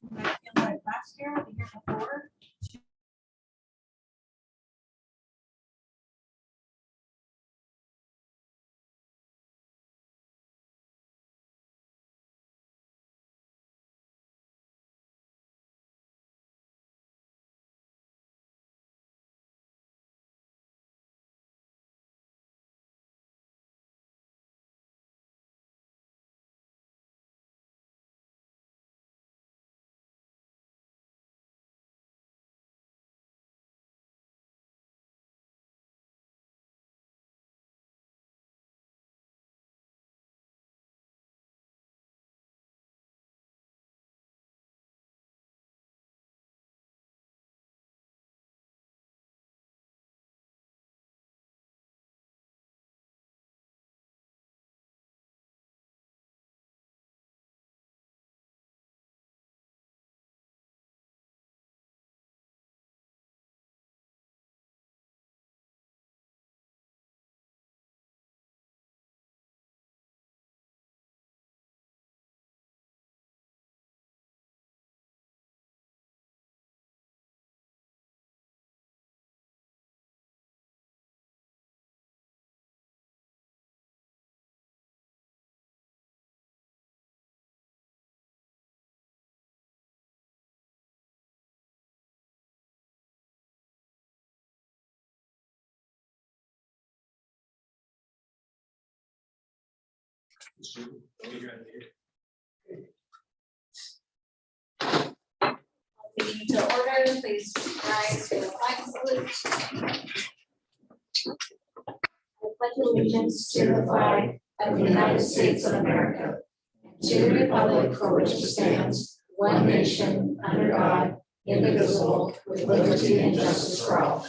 I feel like last year, the year before. Meeting to order, please rise for the flag salute. I pledge allegiance to the flag of the United States of America, and to the republic for which it stands, one nation, under God, indivisible, with liberty and justice for all.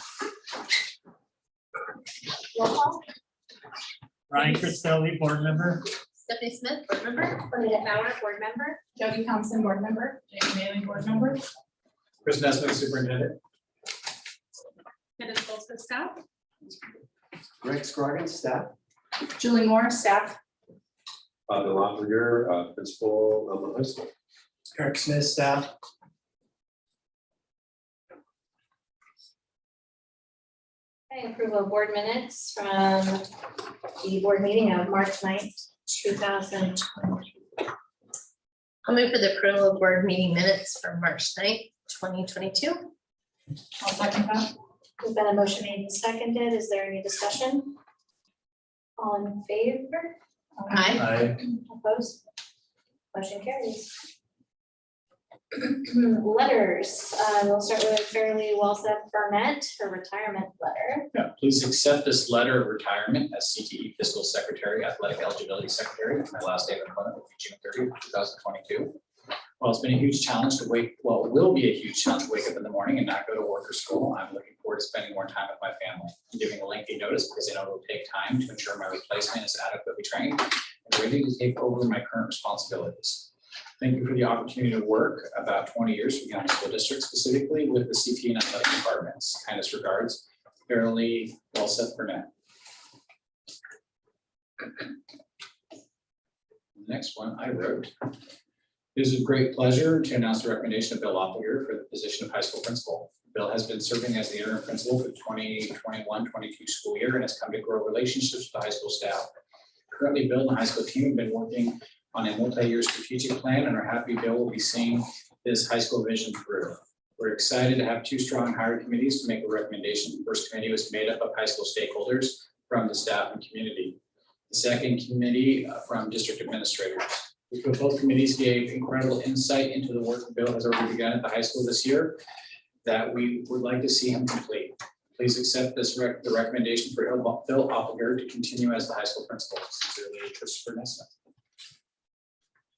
Roll call. Ryan Christelli, board member. Stephanie Smith, board member. Anita Bauer, board member. Jody Thompson, board member. Jamie Bailey, board member. Chris Nesbitt, superintendent. Dennis Goldsmith, staff. Greg Scroggins, staff. Julie Moore, staff. Bob DeLongerer, principal of the high school. Eric Smith, staff. Okay, approval of board minutes from the board meeting of March 9th, 2020. I'll move for the approval of board meeting minutes from March 9th, 2022. I'll second that. We've got a motion made and seconded. Is there any discussion? All in favor? Aye. Opposed? Motion carries. Letters, we'll start with Fairly Wellseth Burnett, her retirement letter. Yeah, please accept this letter of retirement as CTE Fiscal Secretary, Athletic Eligibility Secretary. My last day of employment will be June 30th, 2022. Well, it's been a huge challenge to wake, well, it will be a huge challenge to wake up in the morning and not go to work or school. I'm looking forward to spending more time with my family. I'm giving a lengthy notice because I know it will take time to ensure my replacement is adequately trained and ready to take over my current responsibilities. Thank you for the opportunity to work about 20 years for the County School District, specifically with the CTE and athletic departments. Kindest regards, Fairly Wellseth Burnett. Next one I wrote. It is a great pleasure to announce the recommendation of Bill Oppliger for the position of high school principal. Bill has been serving as the interim principal for the 2021-22 school year and has come to grow relationships with the high school staff. Currently, Bill and the high school team have been working on a multi-year strategic plan and are happy Bill will be seeing his high school vision through. We're excited to have two strong hiring committees to make a recommendation. The first committee was made up of high school stakeholders from the staff and community. The second committee from district administrators. We feel both committees gave incredible insight into the work Bill has already begun at the high school this year that we would like to see him complete. Please accept this the recommendation for Bill Oppliger to continue as the high school principal. Sincerely, Christopher Nesbitt.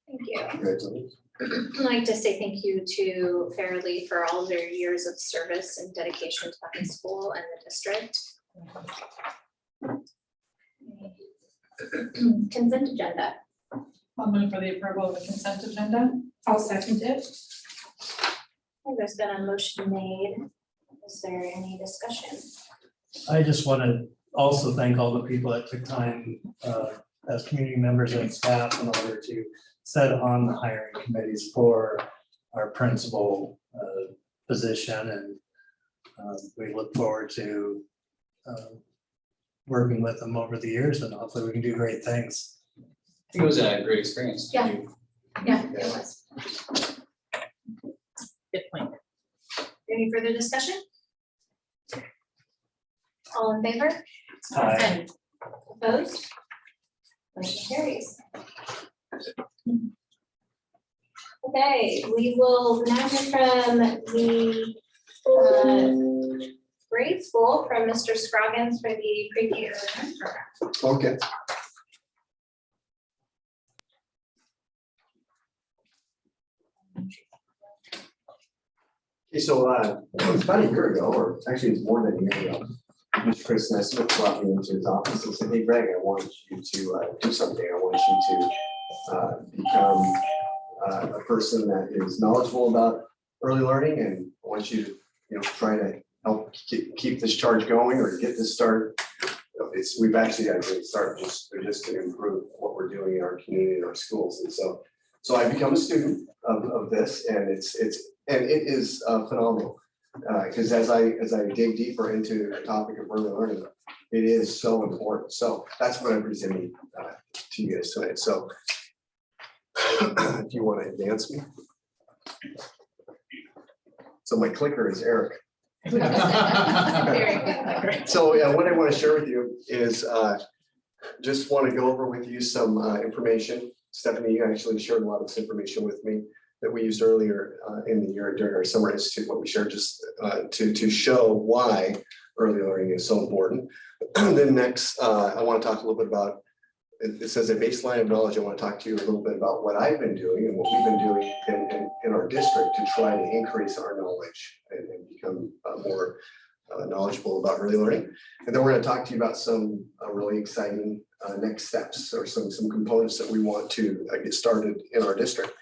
Thank you. Congratulations. I'd like to say thank you to Fairly for all their years of service and dedication to the high school and the district. Consent agenda. I'll move for the approval of the consent agenda. I'll second it. Okay, there's been a motion made. Is there any discussion? I just want to also thank all the people that took time as community members and staff in order to set on the hiring committees for our principal position, and we look forward to working with them over the years, and hopefully we can do great things. I think it was a great experience. Yeah. You- Yeah, it was. Good point. Any further discussion? All in favor? Aye. Opposed? Motion carries. Okay, we will now hear from the grade school from Mr. Scroggins for the pre-K early learning program. Okay. Okay, so it's about a year ago, or actually it's more than a year ago, Mr. Chris Nesmith brought me into his office and said, hey, Greg, I want you to do something. I want you to become a person that is knowledgeable about early learning, and I want you to, try to help keep this charge going or get this started. We've actually started just to improve what we're doing in our community and our schools. And so I become a student of this, and it is phenomenal. Because as I dig deeper into the topic of early learning, it is so important. So that's what I'm presenting to you guys tonight. So if you want to advance me. So my clicker is Eric. Very good. So yeah, what I want to share with you is just want to go over with you some information. Stephanie, you actually shared a lot of this information with me that we used earlier in the year during our summer institute, what we shared just to show why early learning is so important. Then next, I want to talk a little bit about, it says a baseline of knowledge. I want to talk to you a little bit about what I've been doing and what we've been doing in our district to try to increase our knowledge and become more knowledgeable about early learning. And then we're going to talk to you about some really exciting next steps, or some components that we want to get started in our district.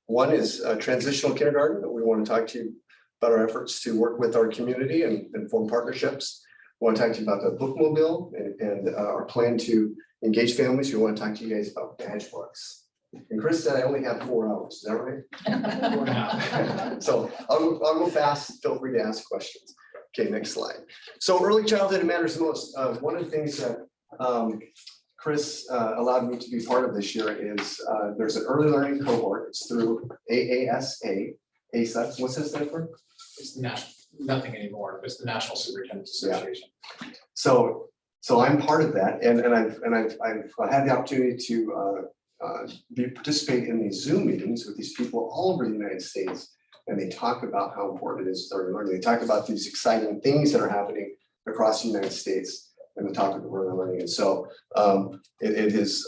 One is Transitional Kindergarten, that we want to talk to you about our efforts to work with our community and form partnerships. We want to talk to you about the bookmobile and our plan to engage families. We want to talk to you guys about badge books. And Chris said I only have 4 hours. Is that right? So I'll go fast. Feel free to ask questions. Okay, next slide. So early childhood matters the most. One of the things that Chris allowed me to be part of this year is there's an early learning cohort. It's through ASA. What's that stand for? It's the national, nothing anymore. It's the National Superintendent's Association. So I'm part of that, and I've had the opportunity to participate in these Zoom meetings with these people all over the United States, and they talk about how important it is to early learning. They talk about these exciting things that are happening across the United States and the topic of early learning. And so it has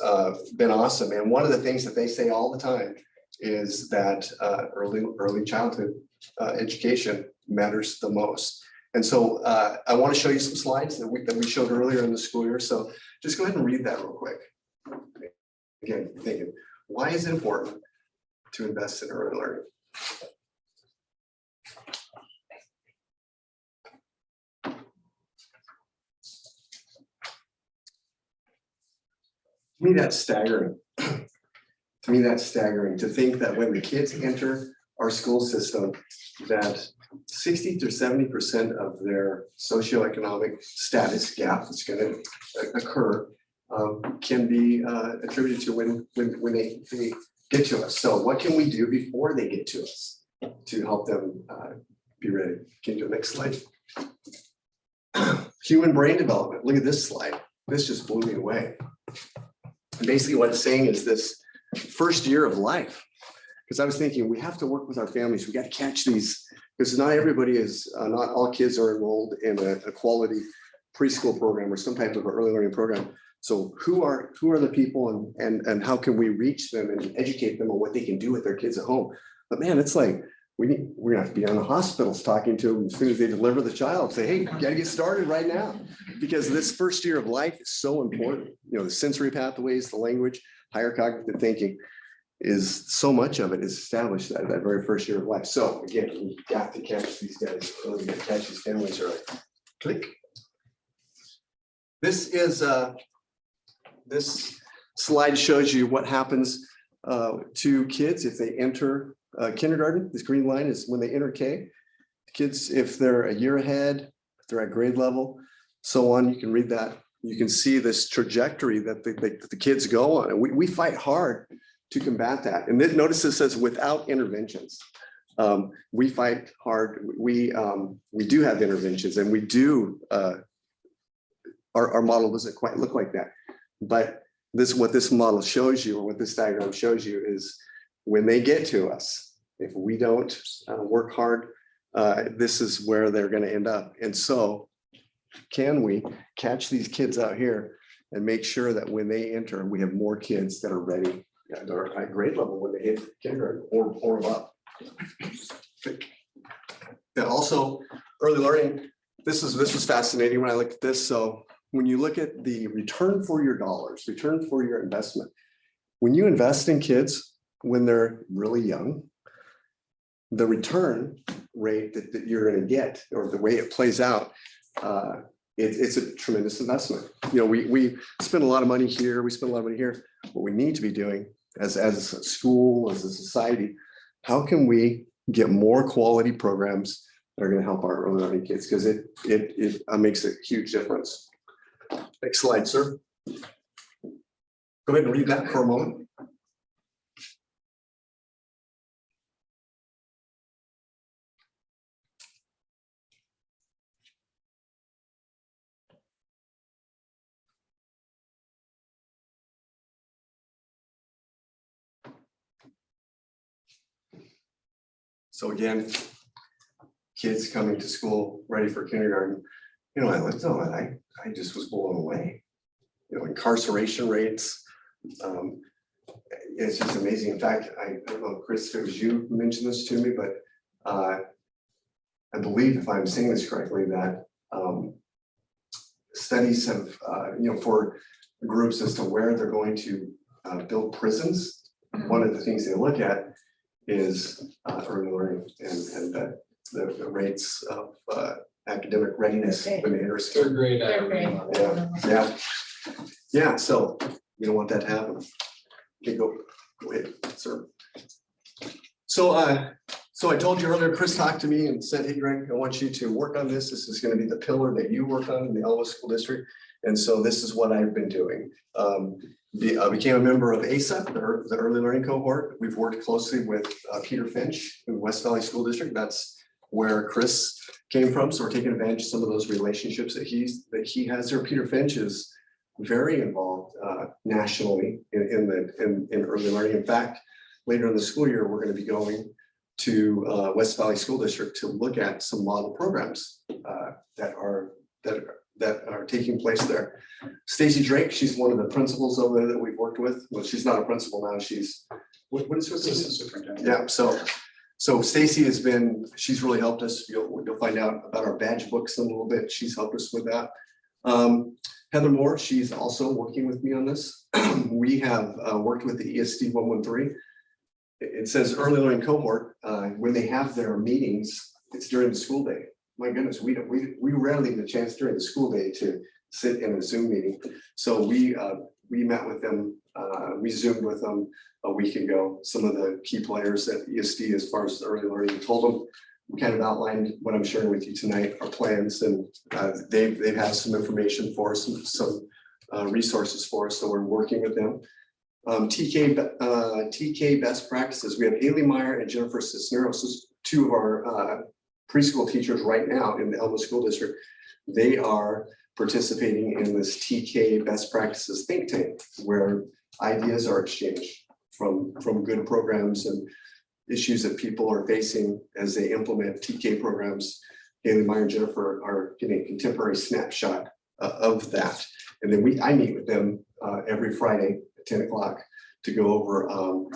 been awesome. And one of the things that they say all the time is that early childhood education matters the most. And so I want to show you some slides that we showed earlier in the school year. So just go ahead and read that real quick. Again, thinking, why is it important to invest in early learning? To me, that's staggering. To me, that's staggering to think that when the kids enter our school system, that 60 to 70% of their socioeconomic status gap that's going to occur can be attributed to when they get to us. So what can we do before they get to us to help them be ready? Can you do the next slide? Human brain development. Look at this slide. This just blew me away. Basically what it's saying is this first year of life, because I was thinking we have to work with our families. We got to catch these, because not everybody is, not all kids are enrolled in a quality preschool program or some type of early learning program. So who are the people and how can we reach them and educate them on what they can do with their kids at home? But man, it's like we're gonna have to be on the hospitals talking to them as soon as they deliver the child. Say, hey, you got to get started right now, because this first year of life is so important. You know, the sensory pathways, the language, higher cognitive thinking, is so much of it is established that very first year of life. So again, we got to catch these guys early, we got to catch these families early. Click. This is this slide shows you what happens to kids if they enter kindergarten, this green line is when they enter K. Kids, if they're a year ahead, if they're at grade level, so on, you can read that. You can see this trajectory that the kids go on. And we fight hard to combat that. And then notice it says without interventions. We fight hard. We do have interventions, and we do, our model doesn't quite look like that. But what this model shows you, or what this diagram shows you, is when they get to us, if we don't work hard, this is where they're going to end up. And so can we catch these kids out here and make sure that when they enter, we have more kids that are ready at our high grade level when they hit kindergarten or above. And also early learning, this was fascinating when I looked at this. So when you look at the return for your dollars, return for your investment, when you invest in kids when they're really young, the return rate that you're going to get, or the way it plays out, it's a tremendous investment. You know, we spend a lot of money here, we spend a lot of money here. What we need to be doing as a school, as a society, how can we get more quality programs that are going to help our early learning kids? Because it makes a huge difference. Next slide, sir. Go ahead and read that for a moment. So again, kids coming to school ready for kindergarten, you know, I looked on it, I just was blown away. You know, incarceration rates, it's just amazing. In fact, I don't know, Chris, if it was you who mentioned this to me, but I believe, if I'm saying this correctly, that studies have, you know, for groups as to where they're going to build prisons, one of the things they look at is early learning and the rates of academic readiness when they enter school. Third grade. Third grade. Yeah. So you don't want that to happen. Okay, go ahead, sir. So I told you earlier, Chris talked to me and said, hey, Greg, I want you to work on this. This is going to be the pillar that you work on in the Elma School District. And so this is what I've been doing. I became a member of ASA, the early learning cohort. We've worked closely with Peter Finch in West Valley School District. That's where Chris came from. So we're taking advantage of some of those relationships that he has there. Peter Finch is very involved nationally in early learning. In fact, later in the school year, we're going to be going to West Valley School District to look at some model programs that are taking place there. Stacy Drake, she's one of the principals over there that we've worked with. Well, she's not a principal now. She's what is her Assistant superintendent. Yeah. So Stacy she's really helped us. You'll find out about our badge books in a little bit. She's helped us with that. Heather Moore, she's also working with me on this. We have worked with the ESD 113. It says early learning cohort, when they have their meetings, it's during the school day. My goodness, we rarely get a chance during the school day to sit in a Zoom meeting. So we met with them, we Zoomed with them a week ago. Some of the key players at ESD as far as the early learning, told them, we kind of outlined what I'm sharing with you tonight, our plans, and they've had some information for us, some resources for us. So we're working with them. TK best practices. We have Haley Meyer and Jennifer Cisneros, two of our preschool teachers right now in the Elma School District. They are participating in this TK best practices think tank, where ideas are exchanged from good programs and issues that people are facing as they implement TK programs. Haley Meyer and Jennifer are getting a contemporary snapshot of that. And then I meet with them every Friday at 10 o'clock to go over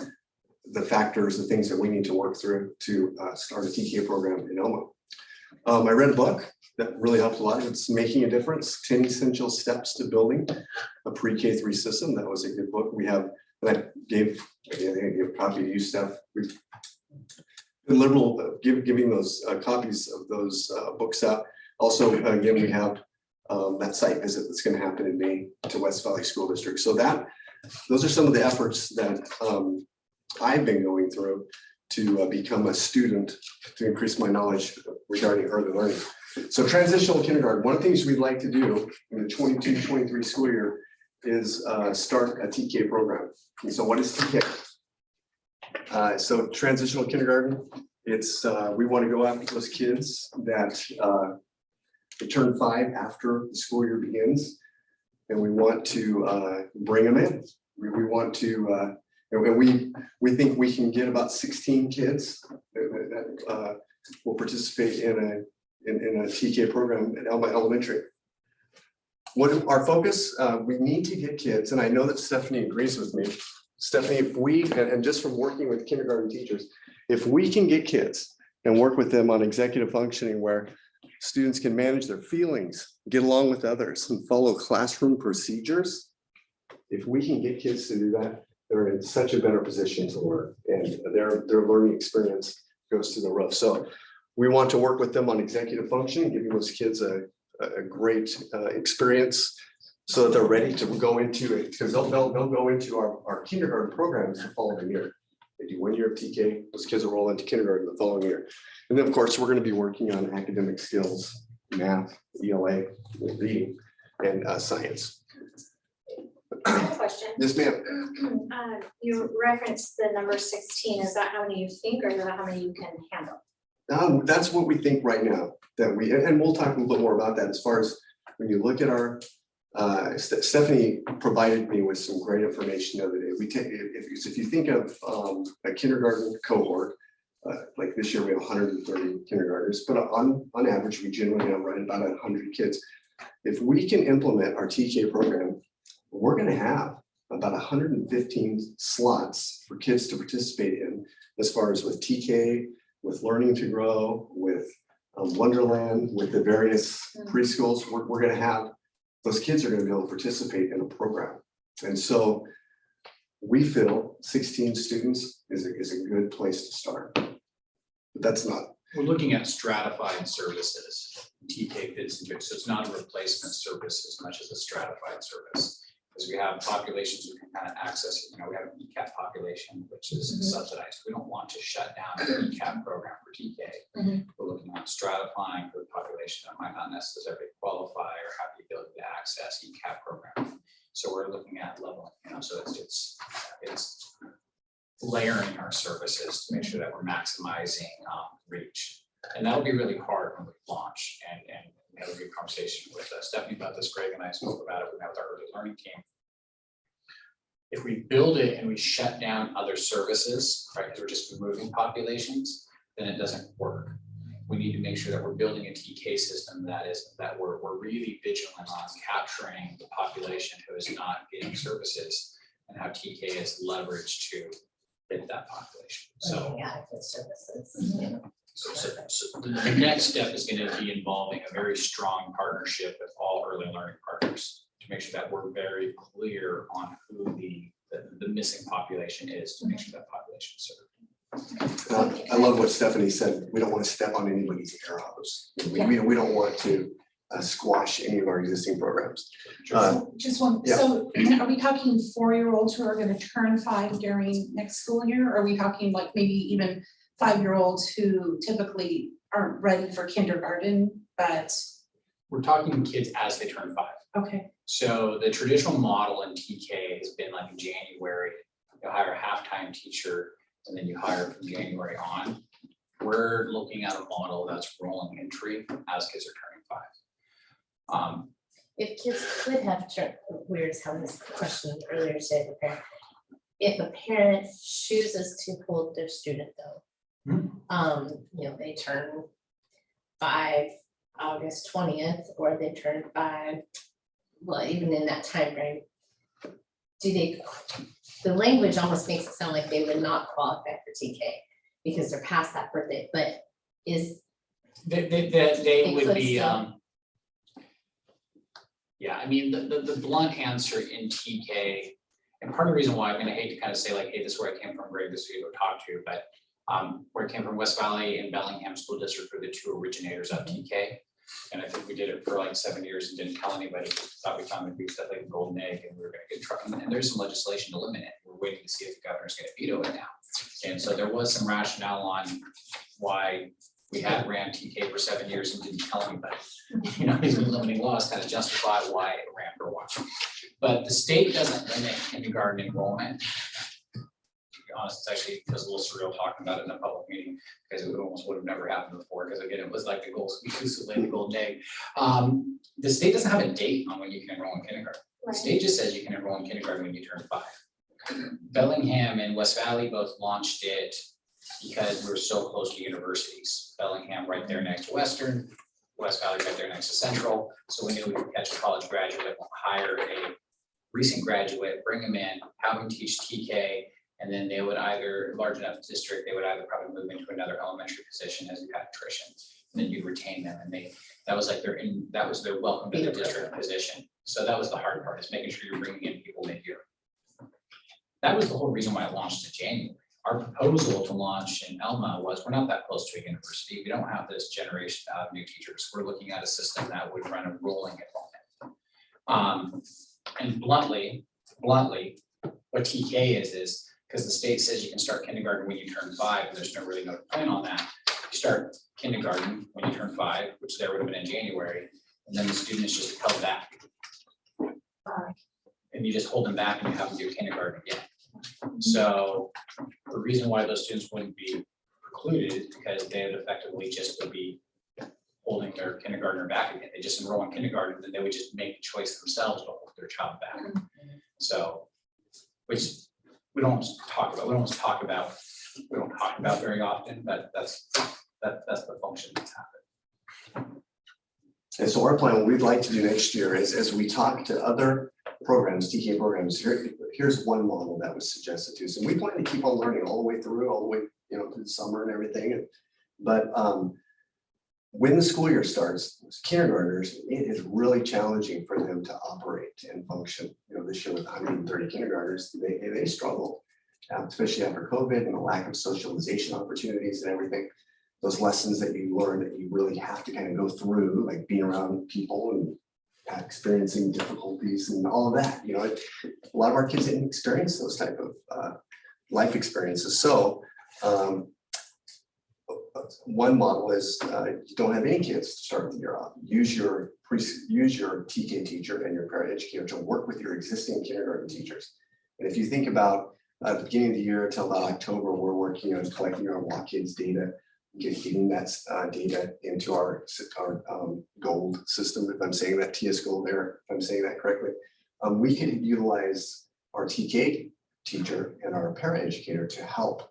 the factors, the things that we need to work through to start a TK program in Elma. I read a book that really helped a lot. It's Making a Difference, 10 Essential Steps to Building a Pre-K3 System. That was a good book. We have, and I gave a copy to you, Steph. We've been liberal giving those copies of those books out. Also, again, we have that site visit that's going to happen in May to West Valley School District. So those are some of the efforts that I've been going through to become a student, to increase my knowledge regarding early learning. So transitional kindergarten, one of the things we'd like to do in the 22-23 school year is start a TK program. And so what is TK? So transitional kindergarten, it's we want to go after those kids that they turn 5 after the school year begins, and we want to bring them in. We want to, and we think we can get about 16 kids that will participate in a TK program at Elma Elementary. What our focus, we need to get kids, and I know that Stephanie agrees with me. Stephanie, if we, and just from working with kindergarten teachers, if we can get kids and work with them on executive functioning where students can manage their feelings, get along with others, and follow classroom procedures, if we can get kids to do that, they're in such a better position to learn, and their learning experience goes through the roof. So we want to work with them on executive functioning, giving those kids a great experience so that they're ready to go into it, because they'll go into our kindergarten programs the following year. They do 1 year of TK, those kids will roll into kindergarten the following year. And then, of course, we're going to be working on academic skills, math, ELA, reading, and science. I have a question. Yes, ma'am. You referenced the number 16. Is that how many you think, or is that how many you can handle? That's what we think right now, that we, and we'll talk a little bit more about that as far as when you look at our, Stephanie provided me with some great information the other day. We take, if you think of a kindergarten cohort, like this year we have 130 kindergartners, but on average, we generally have right about 100 kids. If we can implement our TK program, we're going to have about 115 slots for kids to participate in, as far as with TK, with Learning to Grow, with Wonderland, with the various preschools. We're going to have, those kids are going to be able to participate in a program. And so we feel 16 students is a good place to start. But that's not. We're looking at stratified services. TK fits into it, so it's not a replacement service as much as a stratified service. Because we have populations who can kind of access it. You know, we have an ECAP population, which is subsidized. We don't want to shut down the ECAP program for TK. We're looking at stratifying for the population that might not necessarily qualify or have the ability to access ECAP program. So we're looking at leveling, you know, so it's layering our services to make sure that we're maximizing reach. And that'll be really hard when we launch, and we had a good conversation with Stephanie about this. Greg and I spoke about it. We met with our early learning team. If we build it and we shut down other services, right, because we're just removing populations, then it doesn't work. We need to make sure that we're building a TK system that we're really vigilant on capturing the population who is not getting services, and how TK is leveraged to hit that population. So Adequate services. Yeah. So the next step is going to be involving a very strong partnership with all early learning partners to make sure that we're very clear on who the missing population is, to make sure that population is served. I love what Stephanie said. We don't want to step on anybody's arrows. We don't want to squash any of our existing programs. Just one, yeah. So are we talking 4-year-olds who are going to turn 5 during next school year? Or are we talking like maybe even 5-year-olds who typically aren't ready for kindergarten, but? We're talking kids as they turn 5. Okay. So the traditional model in TK has been like in January, you hire a half-time teacher and then you hire from January on. We're looking at a model that's rolling entry as kids are turning 5. If kids could have turned, we were just having this question earlier today, the parent. If a parent chooses to hold their student though, you know, they turn 5 August 20th, or they turn 5, well, even in that time frame, the language almost makes it sound like they would not qualify for TK because they're past that birthday, but is they would could be still. Yeah, I mean, the blunt answer in TK, and part of the reason why, I mean, I hate to kind of say like, hey, this is where I came from, Greg, this is who you go talk to, but where I came from, West Valley and Bellingham School District were the 2 originators of TK. And I think we did it for like 7 years and didn't tell anybody. Thought we found we set like a golden egg and we were going to get truck. And there's some legislation to limit it. We're waiting to see if the governor's going to veto it now. And so there was some rationale on why we had ran TK for 7 years and didn't tell anybody. You know, these new limiting laws kind of justify why it ran for a while. But the state doesn't limit kindergarten enrollment. To be honest, it's actually feels a little surreal talking about it in a public meeting because it almost would have never happened before. Because again, it was like the gold, exclusively the golden egg. The state doesn't have a date on when you can enroll in kindergarten. The state just says you can enroll in kindergarten when you turn 5. Bellingham and West Valley both launched it because we're so close to universities. Bellingham right there next to Western, West Valley right there next to Central. So we knew we could catch a college graduate, hire a recent graduate, bring them in, have them teach TK, and then they would either, large enough district, they would either probably move into another elementary position as a paediatrician. And then you'd retain them, and that was like that was their welcome to the district position. So that was the hard part, is making sure you're bringing in people mid-year. That was the whole reason why it launched in January. Our proposal to launch in Elma was, we're not that close to a university. We don't have this generation of new teachers. We're looking at a system that would run a rolling enrollment. And bluntly, what TK is because the state says you can start kindergarten when you turn 5, and there's really no plan on that. You start kindergarten when you turn 5, which there would have been in January, and then the students just held back. And you just hold them back and you have them do kindergarten again. So the reason why those students wouldn't be precluded is because they would effectively just would be holding their kindergartner back again. They just enroll in kindergarten, then they would just make the choice themselves to hold their child back. So, which we don't talk about very often, but that's the function that's happened. And so our plan, what we'd like to do next year is, as we talk to other programs, TK programs, here's one model that was suggested to us. And we plan to keep on learning all the way through, through the summer and everything. But when the school year starts, as kindergartners, it is really challenging for them to operate and function. This year with 130 kindergartners, they struggle, especially after COVID and the lack of socialization opportunities and everything. Those lessons that you learn that you really have to kind of go through, like being around people and experiencing difficulties and all of that. A lot of our kids didn't experience those type of life experiences. So one model is you don't have any kids to start the year off. Use your TK teacher and your paraeducator to work with your existing kindergarten teachers. And if you think about at the beginning of the year till about October, we're working on collecting our walk-ins data, getting that data into our gold system, if I'm saying that, TS gold there, if I'm saying that correctly. We can utilize our TK teacher and our paraeducator to help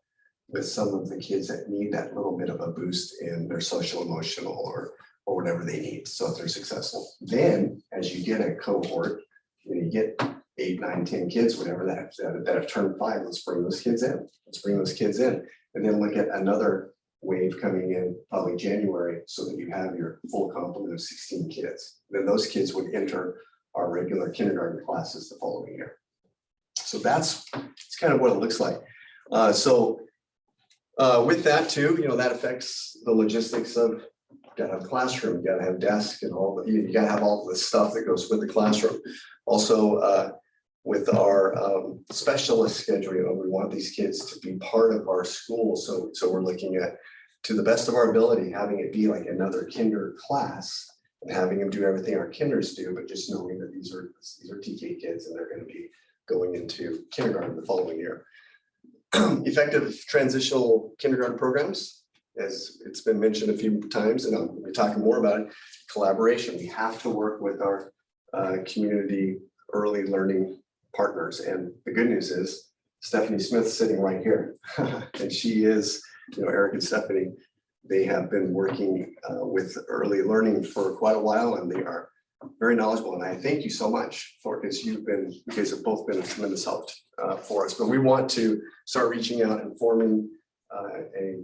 with some of the kids that need that little bit of a boost in their social, emotional, or whatever they need. So if they're successful, then as you get a cohort, you get 8, 9, 10 kids, whatever that have turned 5, let's bring those kids in. And then look at another wave coming in probably January, so that you have your full complement of 16 kids. Then those kids would enter our regular kindergarten classes the following year. So it's kind of what it looks like. With that too, that affects the logistics of, you gotta have a classroom, you gotta have desks and you gotta have all the stuff that goes with the classroom. Also, with our specialist schedule, we want these kids to be part of our school. So we're looking at, to the best of our ability, having it be like another kinder class and having them do everything our kinders do, but just knowing that these are TK kids and they're going to be going into kindergarten the following year. Effective transitional kindergarten programs, as it's been mentioned a few times, and I'll be talking more about it. Collaboration. We have to work with our community early learning partners, and the good news is Stephanie Smith's sitting right here, and she is, Eric and Stephanie, they have been working with early learning for quite a while, and they are very knowledgeable. And I thank you so much because you guys have both been a tremendous help for us. But we want to start reaching out and forming a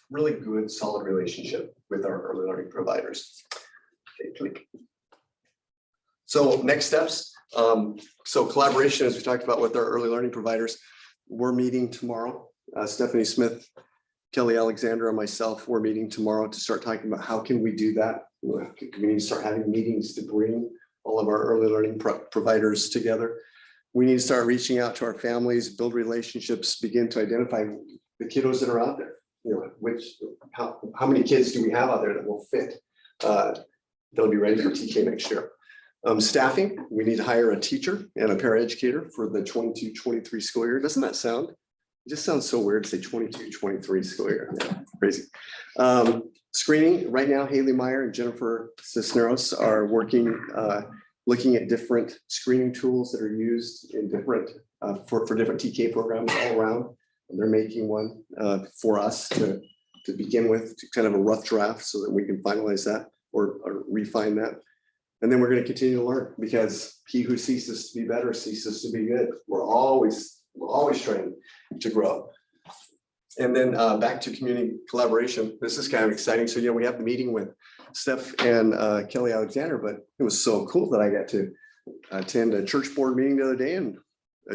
really good, solid relationship with our early learning providers. Okay, click. So next steps. So collaboration, as we talked about with our early learning providers, we're meeting tomorrow. Stephanie Smith, Kelly Alexander, and myself, we're meeting tomorrow to start talking about how can we do that. We need to start having meetings to bring all of our early learning providers together. We need to start reaching out to our families, build relationships, begin to identify the kiddos that are out there. You know, how many kids do we have out there that will fit? They'll be ready for TK next year. Staffing, we need to hire a teacher and a paraeducator for the 22-23 school year. Doesn't that sound? It just sounds so weird to say 22-23 school year. Yeah, crazy. Screening, right now, Haley Meyer and Jennifer Cisneros are working, looking at different screening tools that are used in different, for different TK programs all around. And they're making one for us to begin with, kind of a rough draft so that we can finalize that or refine that. And then we're going to continue to learn, because he who ceases to be better ceases to be good. We're always trying to grow. And then back to community collaboration. This is kind of exciting. So, we have the meeting with Steph and Kelly Alexander, but it was so cool that I got to attend a church board meeting the other day, and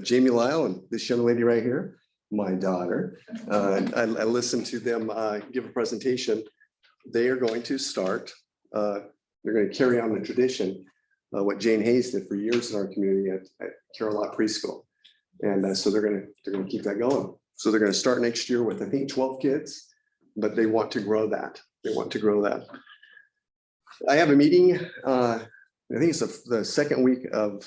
Jamie Lyle and this young lady right here, my daughter, I listened to them give a presentation. They are going to start, they're going to carry on the tradition, what Jane Hayes did for years in our community at Carolot Preschool. And so they're going to keep that going. So they're going to start next year with, I think, 12 kids, but they want to grow that. I have a meeting, I think it's the second week of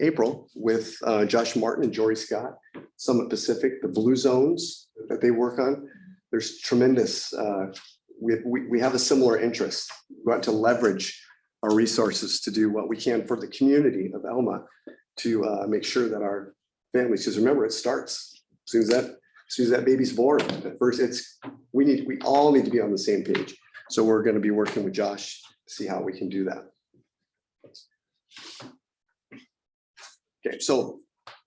April with Josh Martin and Jory Scott, Summit Pacific, the Blue Zones that they work on. There's tremendous, we have a similar interest. We want to leverage our resources to do what we can for the community of Elma to make sure that our families, because remember, it starts as soon as that baby's born. At first, we all need to be on the same page. So we're going to be working with Josh to see how we can do that. Okay, so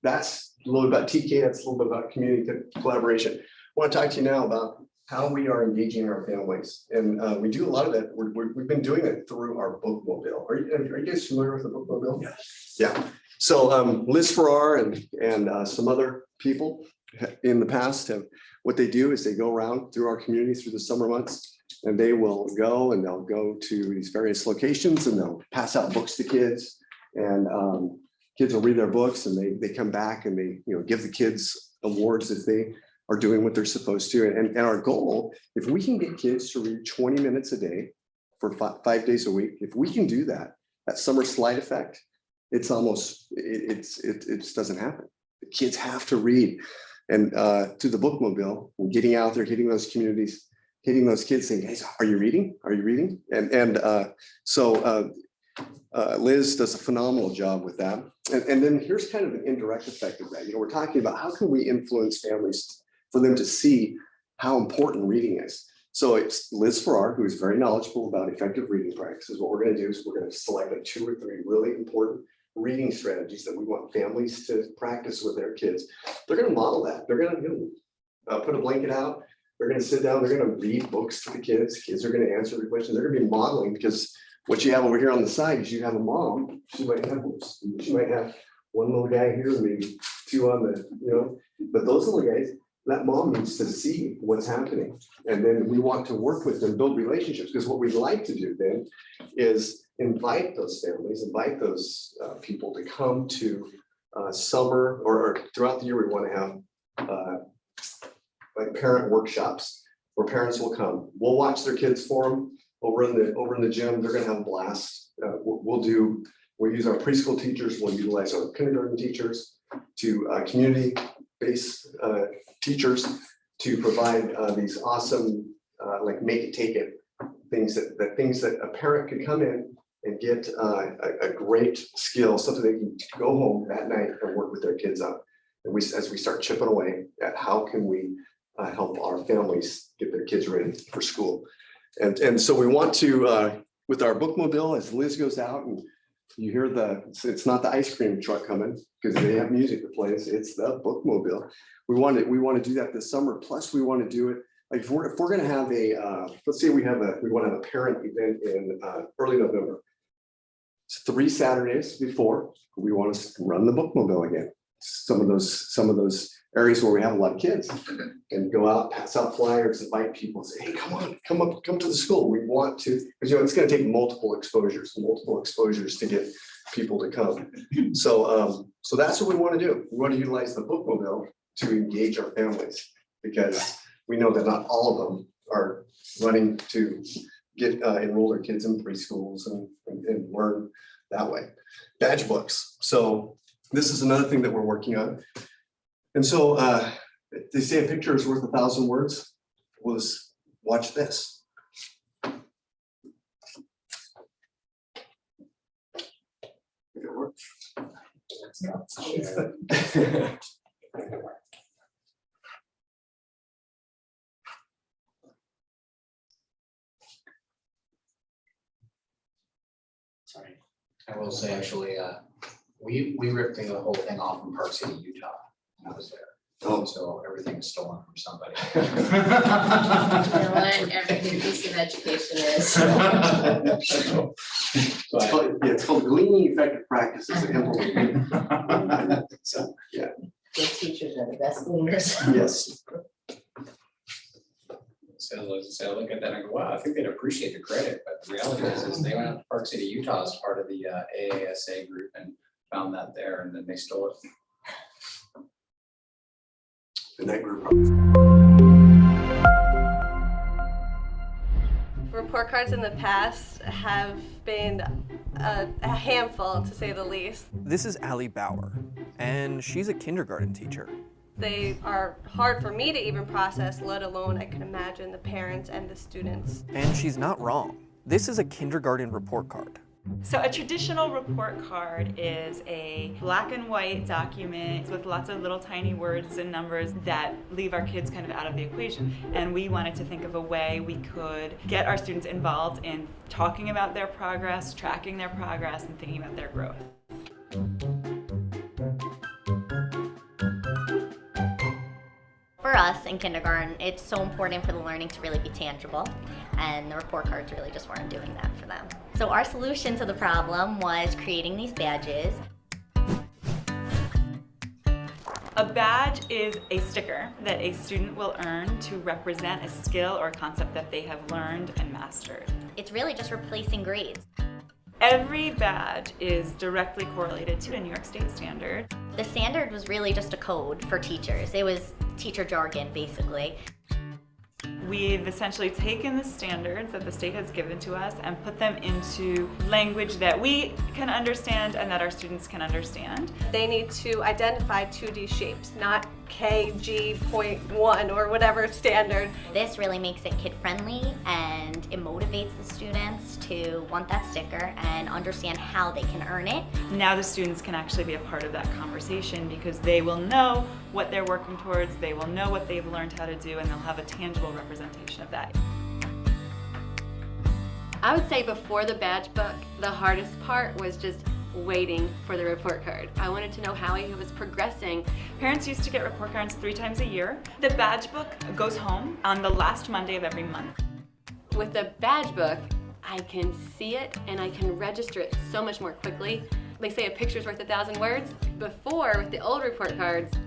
that's a little bit about TK. That's a little bit about community collaboration. I want to talk to you now about how we are engaging our families, and we do a lot of that. We've been doing it through our bookmobile. Are you guys familiar with the bookmobile? Yeah. So Liz Farrar and some other people in the past what they do is they go around through our community through the summer months, and they will go and they'll go to these various locations and they'll pass out books to kids, and kids will read their books, and they come back and they give the kids awards if they are doing what they're supposed to. And our goal, if we can get kids to read 20 minutes a day for 5 days a week, if we can do that summer slide effect, it doesn't happen. The kids have to read. And to the bookmobile, getting out there, hitting those communities, hitting those kids, saying, "Hey, are you reading? Are you reading?" So Liz does a phenomenal job with that. And then here's kind of an indirect effect of that. We're talking about how can we influence families for them to see how important reading is. So it's Liz Farrar, who is very knowledgeable about effective reading practices. What we're going to do is we're going to select 2 or 3 really important reading strategies that we want families to practice with their kids. They're going to model that. They're going to put a blanket out. They're going to sit down. They're going to read books to the kids. Kids are going to answer the questions. They're going to be modeling, because what you have over here on the side is you have a mom. She might have books. She might have one little guy here, maybe 2 on the, but those little guys, that mom needs to see what's happening. And then we want to work with them, build relationships, because what we'd like to do then is invite those families, invite those people to come to summer or throughout the year. We want to have like parent workshops where parents will come. We'll watch their kids for them over in the gym. They're going to have a blast. We'll use our preschool teachers. We'll utilize our kindergarten teachers to community-based teachers to provide these awesome like make it take it things that a parent could come in and get a great skill, something they can go home that night and work with their kids on. And as we start chipping away at how can we help our families get their kids ready for school. And so we want to, with our bookmobile, as Liz goes out and you hear it's not the ice cream truck coming because they have music that plays, it's the bookmobile. We want to do that this summer. Plus we want to do it, like if we're going to have let's say we want to have a parent event in early November. It's 3 Saturdays before, we want to run the bookmobile again. Some of those areas where we have a lot of kids, and go out, pass out flyers, invite people, say, "Hey, come to the school." We want to, because it's going to take multiple exposures to get people to come. So that's what we want to do. We want to utilize the bookmobile to engage our families, because we know that not all of them are running to get enroll their kids in preschools and learn that way. Badge books. So this is another thing that we're working on. And so they say a picture is worth 1,000 words. Well, let's watch this. If it works. Sorry, I will say actually, we ripped the whole thing off in Park City, Utah. When I was there. Oh. So everything's stolen from somebody. You know what, every piece of education is. It's called gleaning effective practices. So, yeah, Good teachers are the best leaders. yes. So I look at that and go, wow, I think they'd appreciate the credit, but the reality is they went out to Park City, Utah as part of the AASA group and found that there, and then they stole it. And that group. Report cards in the past have been a handful, to say the least. This is Allie Bauer, and she's a kindergarten teacher. They are hard for me to even process, let alone I can imagine the parents and the students. And she's not wrong. This is a kindergarten report card. So a traditional report card is a black and white document with lots of little tiny words and numbers that leave our kids kind of out of the equation. And we wanted to think of a way we could get our students involved in talking about their progress, tracking their progress, and thinking about their growth. For us in kindergarten, it's so important for the learning to really be tangible, and the report cards really just weren't doing that for them. So our solution to the problem was creating these badges. A badge is a sticker that a student will earn to represent a skill or concept that they have learned and mastered. It's really just replacing grades. Every badge is directly correlated to a New York State standard. The standard was really just a code for teachers. It was teacher jargon, basically. We've essentially taken the standards that the state has given to us and put them into language that we can understand and that our students can understand. They need to identify 2D shapes, not KG.1 or whatever standard. This really makes it kid-friendly, and it motivates the students to want that sticker and understand how they can earn it. Now the students can actually be a part of that conversation because they will know what they're working towards, they will know what they've learned how to do, and they'll have a tangible representation of that. I would say before the badge book, the hardest part was just waiting for the report card. I wanted to know how he was progressing. Parents used to get report cards 3 times a year. The badge book goes home on the last Monday of every month. With the badge book, I can see it and I can register it so much more quickly. They say a picture's worth 1,000 words. Before, with the old report cards,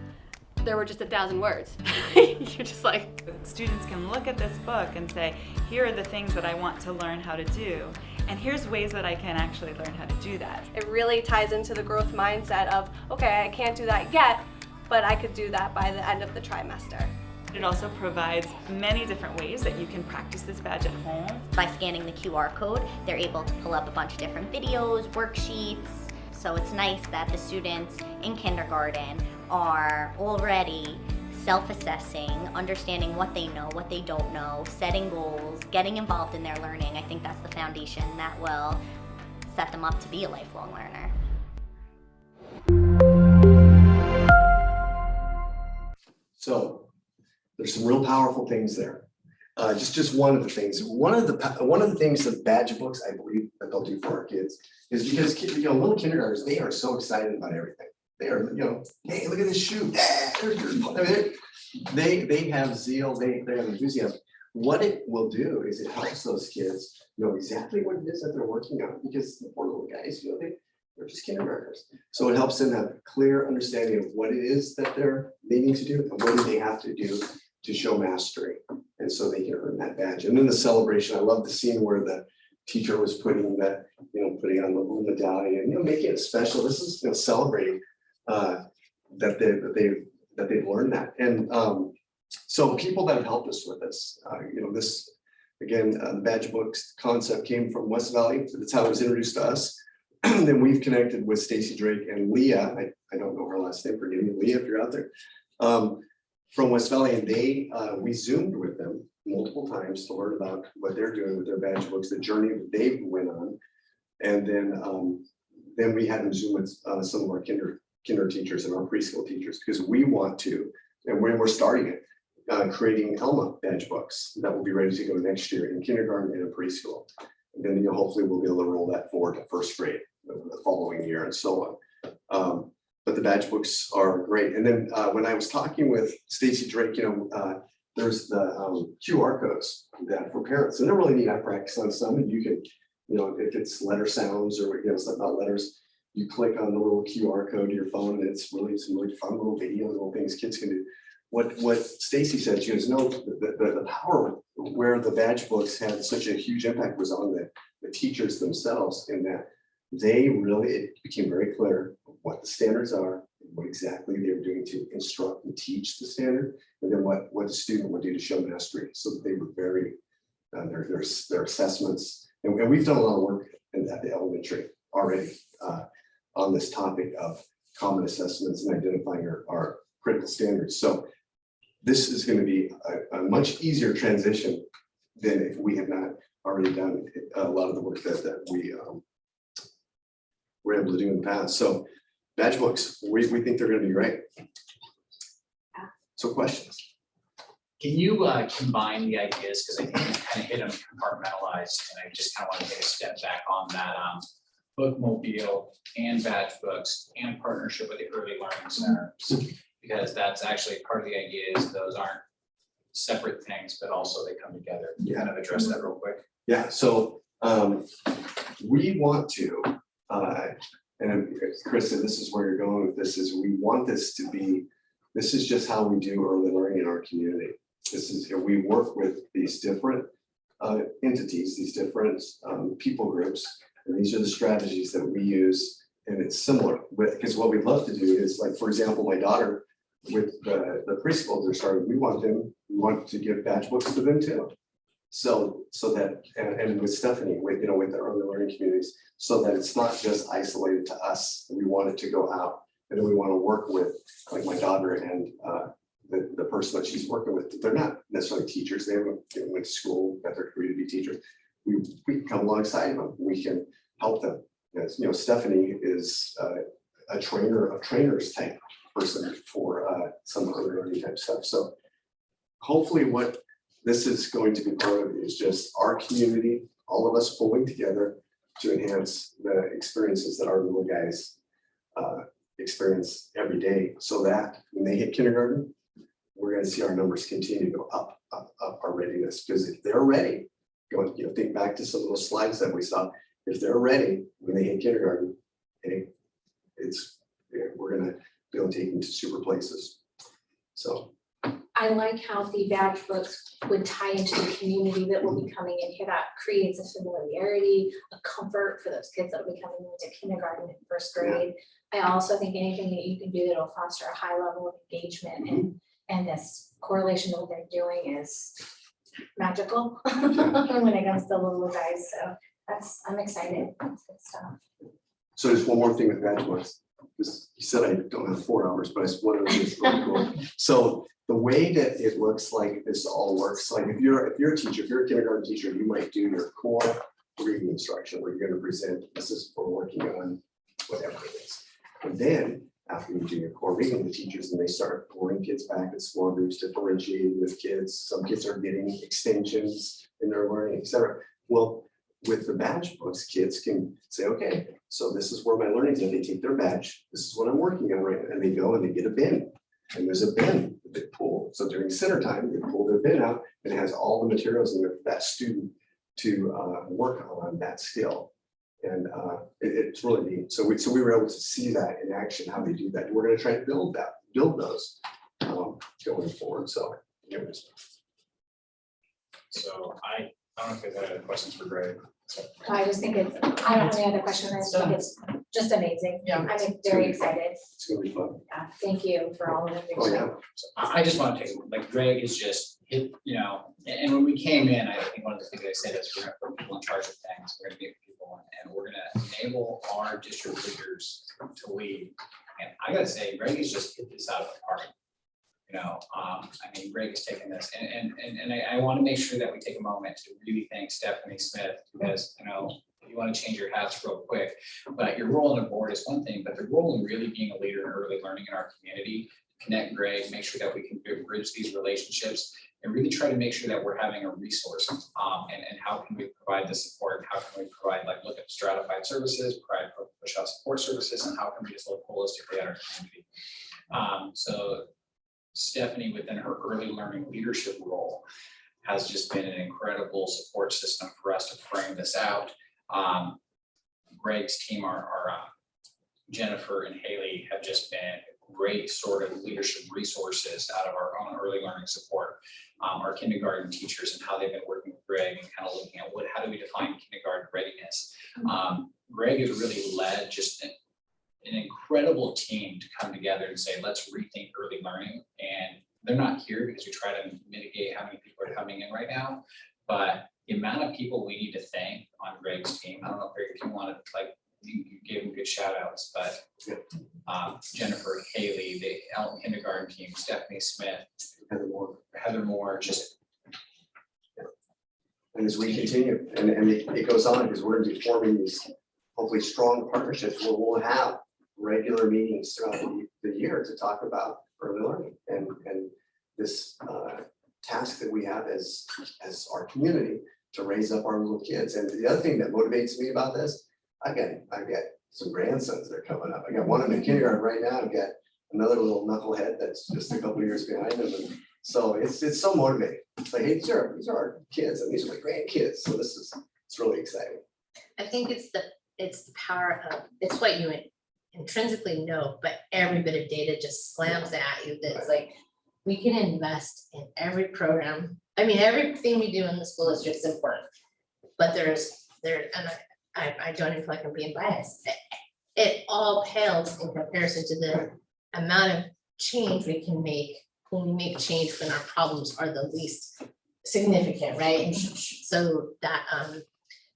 there were just 1,000 words. You're just like... Students can look at this book and say, here are the things that I want to learn how to do, and here's ways that I can actually learn how to do that. It really ties into the growth mindset of, okay, I can't do that yet, but I could do that by the end of the trimester. It also provides many different ways that you can practice this badge at home. By scanning the QR code, they're able to pull up a bunch of different videos, worksheets. So it's nice that the students in kindergarten are already self-assessing, understanding what they know, what they don't know, setting goals, getting involved in their learning. I think that's the foundation that will set them up to be a lifelong learner. So there's some real powerful things there. Just one of the things. One of the things that badge books, I believe, that they'll do for our kids is because little kindergartners, they are so excited about everything. They are, hey, look at this shoe. They have zeal. They have enthusiasm. What it will do is it helps those kids know exactly what it is that they're working on, because the poor little guys, they're just kindergartners. So it helps them have a clear understanding of what it is that they're needing to do and what do they have to do to show mastery. And so they can earn that badge. And then the celebration, I love the scene where the teacher was putting that, putting on the little medallion, making it special. This is, celebrating that they've learned that. And So people that have helped us with this, this, again, the badge books concept came from West Valley. That's how it was introduced to us. Then we've connected with Stacy Drake and Leah. I don't know her last name, forgive me, Leah, if you're out there. From West Valley, and we Zoomed with them multiple times to learn about what they're doing with their badge books, the journey that they went on. And then we had them Zoom with some of our kinder teachers and our preschool teachers, because we want to, and we're starting it, creating Elma badge books that will be ready to go next year in kindergarten and in preschool. And then hopefully we'll be able to roll that forward to first grade the following year and so on. But the badge books are great. And then when I was talking with Stacy Drake, there's the QR codes that for parents, and they're really neat. I practice on some, and you can, if it's letter sounds or something about letters, you click on the little QR code to your phone, and it's really some really fun little videos, little things kids can do. What Stacy said, she goes, no, the power where the badge books had such a huge impact was on the teachers themselves, in that it became very clear what the standards are, what exactly they're doing to instruct and teach the standard, and then what the student would do to show mastery. So that they were very, their assessments, and we've done a lot of work at the elementary already on this topic of common assessments and identifying our critical standards. So this is going to be a much easier transition than if we have not already done a lot of the work that we were able to do in the past. So badge books, we think they're going to be great. So questions? Can you combine the ideas, because I think you kind of hit them compartmentalized, and I just kind of want to take a step back on that bookmobile and badge books and partnership with the early learning centers, because that's actually part of the idea is those aren't separate things, but also they come together. You kind of address that real quick. Yeah, so we want to, and Chris said this is where you're going with this, is we want this to be, this is just how we do early learning in our community. This is, we work with these different entities, these different people groups, and these are the strategies that we use, and it's similar with, because what we'd love to do is, like, for example, my daughter with the preschool they're starting, we want to give badge books to them too. So that, and with Stephanie, with the early learning communities, so that it's not just isolated to us. We want it to go out, and then we want to work with, like, my daughter and the person that she's working with. They're not necessarily teachers. They haven't went to school, got their degree to be teachers. We can come alongside them. We can help them. As Stephanie is a trainer of trainers type person for some early learning type stuff. So hopefully what this is going to be part of is just our community, all of us pulling together to enhance the experiences that our little guys experience every day, so that when they hit kindergarten, we're going to see our numbers continue to go up our readiness. Because if they're ready, think back to some of those slides that we saw. If they're ready when they hit kindergarten, hey, we're going to be able to take them to super places. So I like how the badge books would tie into the community that will be coming in here. That creates a familiarity, a comfort for those kids that will be coming into kindergarten and first grade. I also think anything that you can do that will foster a high level of engagement and this correlation that they're doing is magical when it comes to little guys. So I'm excited. That's good stuff. So just one more thing with badge books, because you said I don't have 4 hours, but I wanted to just really cool. So the way that it looks like this all works, like if you're a teacher, if you're a kindergarten teacher, you might do your core reading instruction where you're going to present, this is for working on whatever it is. And then after you do your core reading, the teachers, and they start pulling kids back in small groups, differentiating with kids. Some kids are getting extensions in their learning, etc. Well, with the badge books, kids can say, okay, so this is where my learning's at. They take their badge. This is what I'm working on right now. And they go and they get a bin. And there's a bin that they pull. So during center time, they pull their bin out and it has all the materials in there for that student to work on that skill. And it's really neat. So we were able to see that in action, how they do that. We're going to try to build those going forward. So So I I don't know if there's any other questions for Greg. I just think it's, I don't have any other question, I just think it's just amazing. Yeah. I'm very excited. It's gonna be fun. Thank you for all of it. Oh, yeah. I just want to take, like Greg is just, and when we came in, I think one of the things I said is we're gonna put people in charge of things, we're gonna give people, and we're gonna enable our district leaders to lead. And I gotta say, Greg has just hit this out of the park. Greg has taken this, and I want to make sure that we take a moment to really thank Stephanie Smith, because, you want to change your hats real quick, but your role on the board is one thing, but the role in really being a leader in early learning in our community, connect Greg, make sure that we can bridge these relationships, and really try to make sure that we're having a resource, and how can we provide the support, how can we provide, look at stratified services, provide push out support services, and how can we just look holistically at our community. So Stephanie, within her early learning leadership role, has just been an incredible support system for us to frame this out. Greg's team, our Jennifer and Haley, have just been great sort of leadership resources out of our own early learning support. Our kindergarten teachers and how they've been working with Greg and kind of looking at how do we define kindergarten readiness. Greg has really led just an incredible team to come together and say, let's rethink early learning. And they're not here because we try to mitigate how many people are coming in right now, but the amount of people we need to thank on Greg's team, I don't know, Greg, if you want to, you gave them good shout outs, but Jennifer, Haley, the Elma kindergarten team, Stephanie Smith, Heather Moore, just. And as we continue, and it goes on, because we're going to be forming these hopefully strong partnerships where we'll have regular meetings throughout the year to talk about early learning and this task that we have as our community to raise up our little kids. And the other thing that motivates me about this, I've got some grandsons that are coming up. I got one in kindergarten right now. I've got another little knucklehead that's just a couple years behind them. And so it's so motivating. It's like, hey, these are our kids and these are my grandkids. So it's really exciting. I think it's the power of, it's what you intrinsically know, but every bit of data just slams at you. That's like, we can invest in every program. I mean, everything we do in the school district is important, but and I don't even feel like I'm being biased. It all pales in comparison to the amount of change we can make when we make change when our problems are the least significant, right? And so that,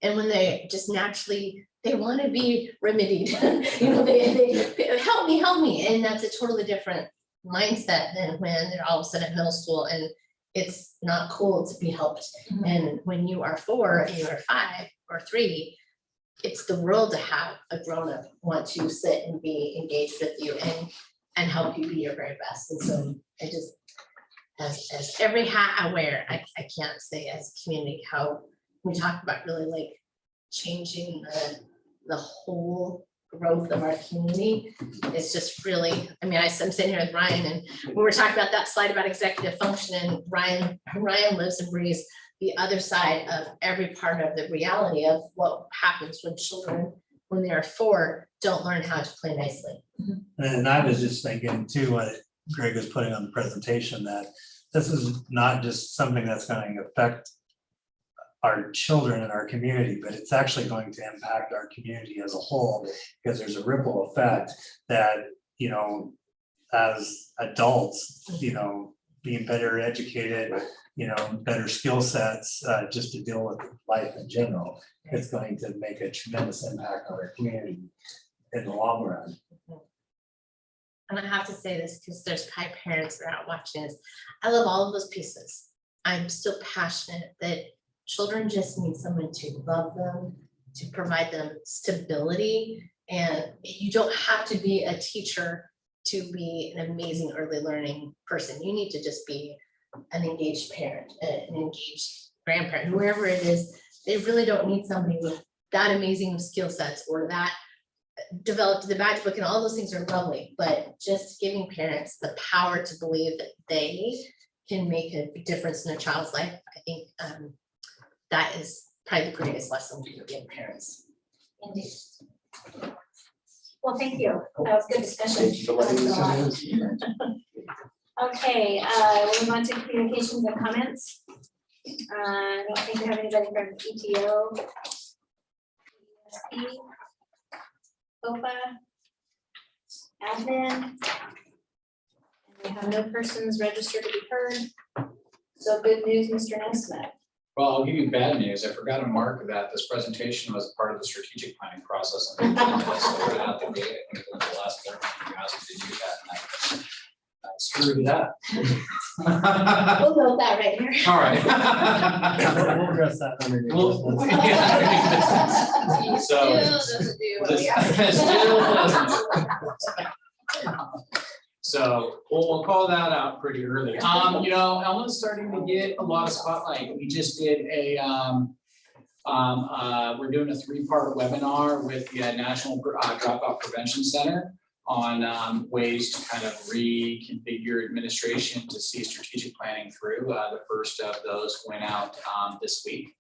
and when they just naturally, they want to be remedied, they help me. And that's a totally different mindset than when they're all of a sudden at middle school and it's not cool to be helped. Mm-hmm. And when you are 4 and you are 5 or 3, it's the world to have a grown-up want to sit and be engaged with you and help you be your very best. And so I just, as every hat I wear, I can't say as a community how we talk about really changing the whole growth of our community. It's just really, I mean, I'm sitting here with Ryan, and when we're talking about that slide about executive function, and Ryan lives and breathes the other side of every part of the reality of what happens when children, when they are 4, don't learn how to play nicely. And I was just thinking too, what Greg was putting on the presentation, that this is not just something that's going to affect our children in our community, but it's actually going to impact our community as a whole, because there's a ripple effect that, as adults, being better educated, better skill sets, just to deal with life in general, it's going to make a tremendous impact on our community in the long run. And I have to say this because there's probably parents that are out watching this. I love all of those pieces. I'm still passionate that children just need someone to love them, to provide them stability. And you don't have to be a teacher to be an amazing early learning person. You need to just be an engaged parent, an engaged grandparent, whoever it is. They really don't need somebody with that amazing skill sets or that developed the badge book, and all those things are lovely, but just giving parents the power to believe that they can make a difference in a child's life. I think that is probably the greatest lesson we can give parents. Indeed. Well, thank you. That was good discussion. Thank you for letting us in. Okay, we'll move on to communications and comments. I don't think we have anybody from ETO. ESP, OPA, admin. And we have no persons registered to be heard. So good news, Mr. Nesmith. Well, I'll give you bad news. I forgot to mark that this presentation was part of the strategic planning process. And so right out the gate, I think it was the last 13 you asked me to do that, and I screwed it up. We'll go with that right here. All right. We'll address that underneath. Yeah. So. Still doesn't do what we This- asked. still doesn't. So we'll call that out pretty early. You know, Elma's starting to get a lot of spotlight. We just did a, we're doing a 3-part webinar with the National Dropout Prevention Center on ways to kind of reconfigure administration to see strategic planning through. The first of those went out this week.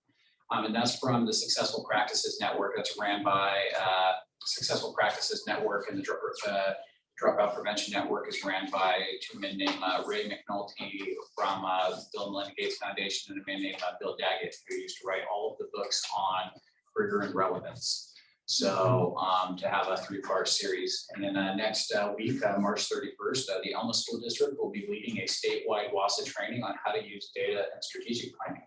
And that's from the Successful Practices Network that's ran by Successful Practices Network, and the Dropout Prevention Network is ran by 2 men named Ray McNulty from Bill and Melinda Gates Foundation, and a man named Bill Daggett, who used to write all of the books on rigor and relevance. So to have a 3-part series. And then next week, March 31st, the Elma School District will be leading a statewide WASA training on how to use data and strategic planning.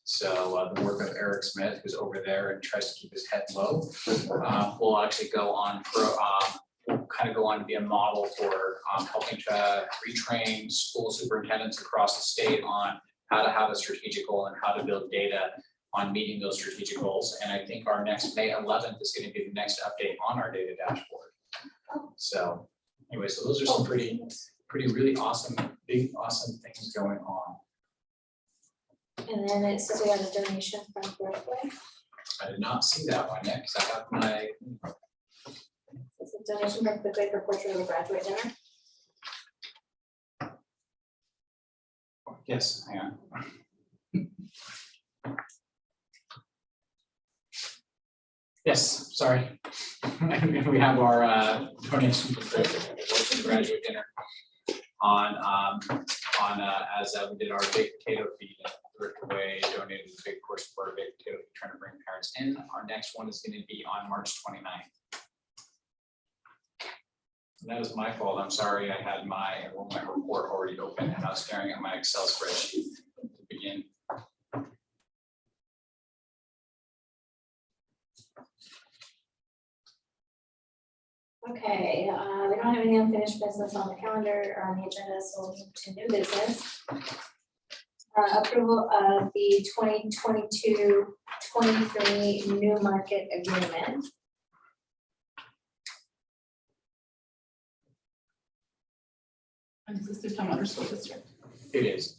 So the work of Eric Smith, who's over there and tries to keep his head low, will actually go on will kind of go on to be a model for helping to retrain school superintendents across the state on how to have a strategic goal and how to build data on meeting those strategic goals. And I think our next May 11th is going to be the next update on our data dashboard. So anyway, so those are some pretty really awesome, big, awesome things going on. And then it says we have a donation from Growthway. I did not see that one yet because I have my. It's a donation from Growthway for portrait of a graduate dinner. Yes, hang on. Yes, sorry. We have our donation for the graduate dinner on as we did our baked potato feed. Growthway donated a big portion for our baked potato feed, trying to bring parents in. Our next one is going to be on March 29th. And that was my fault. I'm sorry. I had my report already open and I was staring at my Excel spreadsheet to begin. Okay, we don't have any unfinished business on the calendar or on the agenda, so we'll move to new business. Approval of the 2022-23 new market agreement. And this is the Town School District. It is.